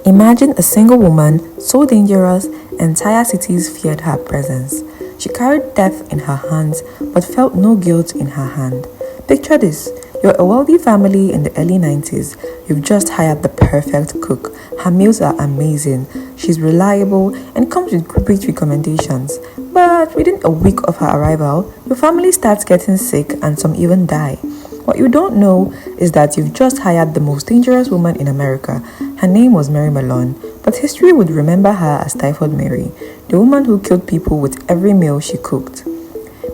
Imagine a single woman so dangerous, entire cities feared her presence. She carried death in her hands but felt no guilt in her hand. Picture this. You're a wealthy family in the early 90s. You've just hired the perfect cook. Her meals are amazing. She's reliable and comes with great recommendations. But within a week of her arrival, your family starts getting sick and some even die. What you don't know is that you've just hired the most dangerous woman in America. Her name was Mary Mallon, but history would remember her as Typhoid Mary, the woman who killed people with every meal she cooked.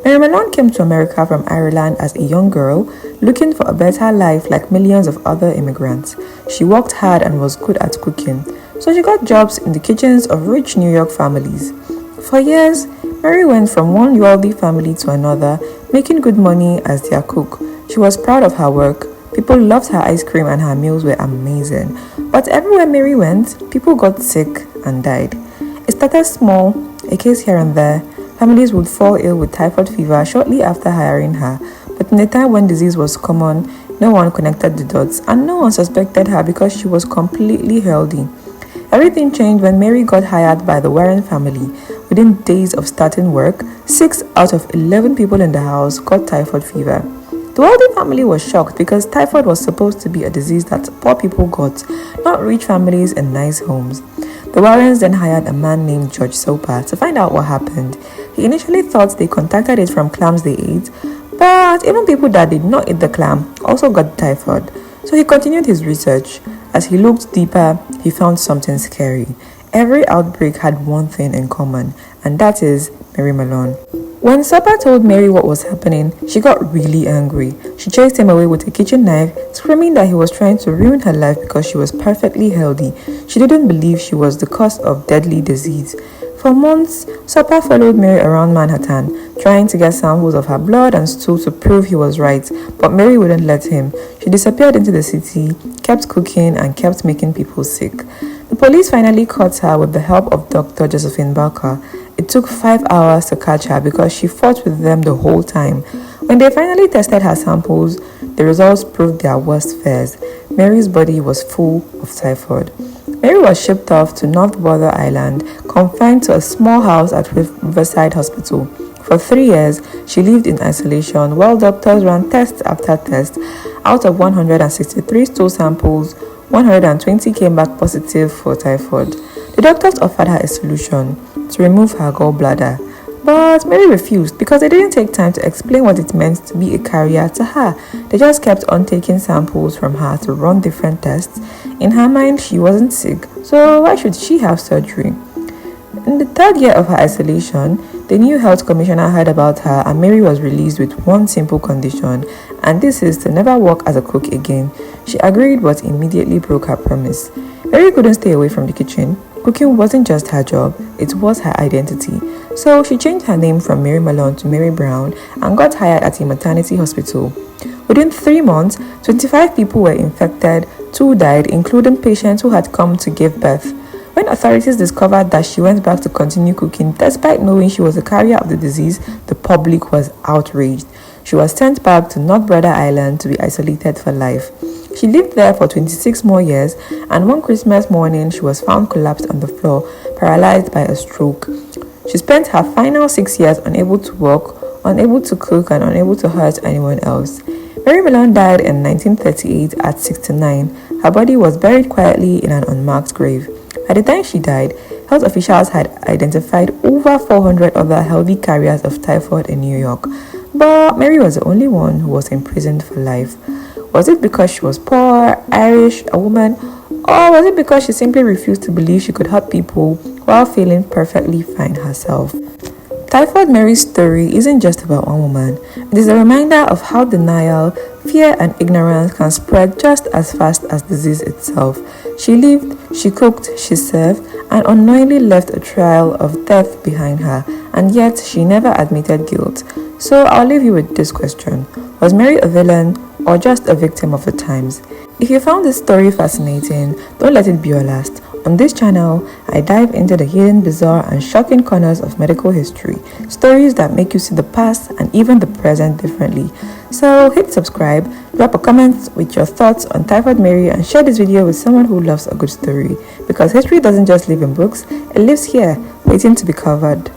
Mary Mallon came to America from Ireland as a young girl, looking for a better life like millions of other immigrants. She worked hard and was good at cooking, so she got jobs in the kitchens of rich New York families. For years, Mary went from one wealthy family to another, making good money as their cook. She was proud of her work. People loved her ice cream and her meals were amazing. But everywhere Mary went, people got sick and died. It started small, a case here and there. Families would fall ill with typhoid fever shortly after hiring her. But in a time when disease was common, no one connected the dots and no one suspected her because she was completely healthy. Everything changed when Mary got hired by the Warren family. Within days of starting work, 6 out of 11 people in the house got typhoid fever. The wealthy family was shocked because typhoid was supposed to be a disease that poor people got, not rich families and nice homes. The Warrens then hired a man named George Soper to find out what happened. He initially thought they contacted it from clams they ate, but even people that did not eat the clam also got typhoid. So he continued his research. As he looked deeper, he found something scary. Every outbreak had one thing in common, and that is Mary Mallon. When Soper told Mary what was happening, she got really angry. She chased him away with a kitchen knife, screaming that he was trying to ruin her life because she was perfectly healthy. She didn't believe she was the cause of deadly disease. For months, Soper followed Mary around Manhattan, trying to get samples of her blood and stool to prove he was right, but Mary wouldn't let him. She disappeared into the city, kept cooking, and kept making people sick. The police finally caught her with the help of Dr. Josephine Barker. It took 5 hours to catch her because she fought with them the whole time. When they finally tested her samples, the results proved their worst fears. Mary's body was full of typhoid. Mary was shipped off to North Border Island, confined to a small house at Riverside Hospital. For 3 years, she lived in isolation while doctors ran test after test. Out of 163 stool samples, 120 came back positive for typhoid. The doctors offered her a solution: to remove her gallbladder. But Mary refused because they didn't take time to explain what it meant to be a carrier to her. They just kept on taking samples from her to run different tests. In her mind, she wasn't sick, so why should she have surgery? In the 3rd year of her isolation, the new health commissioner heard about her and Mary was released with one simple condition, and this is to never work as a cook again. She agreed but immediately broke her promise. Mary couldn't stay away from the kitchen. Cooking wasn't just her job, it was her identity. So she changed her name from Mary Mallon to Mary Brown and got hired at a maternity hospital. Within 3 months, 25 people were infected, 2 died, including patients who had come to give birth. When authorities discovered that she went back to continue cooking despite knowing she was a carrier of the disease, the public was outraged. She was sent back to North Border Island to be isolated for life. She lived there for 26 more years, and one Christmas morning she was found collapsed on the floor, paralyzed by a stroke. She spent her final 6 years unable to walk, unable to cook, and unable to hurt anyone else. Mary Mallon died in 1938 at 69. Her body was buried quietly in an unmarked grave. By the time she died, health officials had identified over 400 other healthy carriers of typhoid in New York. But Mary was the only one who was imprisoned for life. Was it because she was poor, Irish, a woman, or was it because she simply refused to believe she could hurt people while feeling perfectly fine herself? Typhoid Mary's story isn't just about one woman. It is a reminder of how denial, fear, and ignorance can spread just as fast as disease itself. She lived, she cooked, she served, and unknowingly left a trail of death behind her, and yet she never admitted guilt. So I'll leave you with this question: was Mary a villain or just a victim of the times? If you found this story fascinating, don't let it be your last. On this channel, I dive into the hidden, bizarre, and shocking corners of medical history, stories that make you see the past and even the present differently. So hit subscribe, drop a comment with your thoughts on Typhoid Mary, and share this video with someone who loves a good story, because history doesn't just live in books, it lives here, waiting to be covered.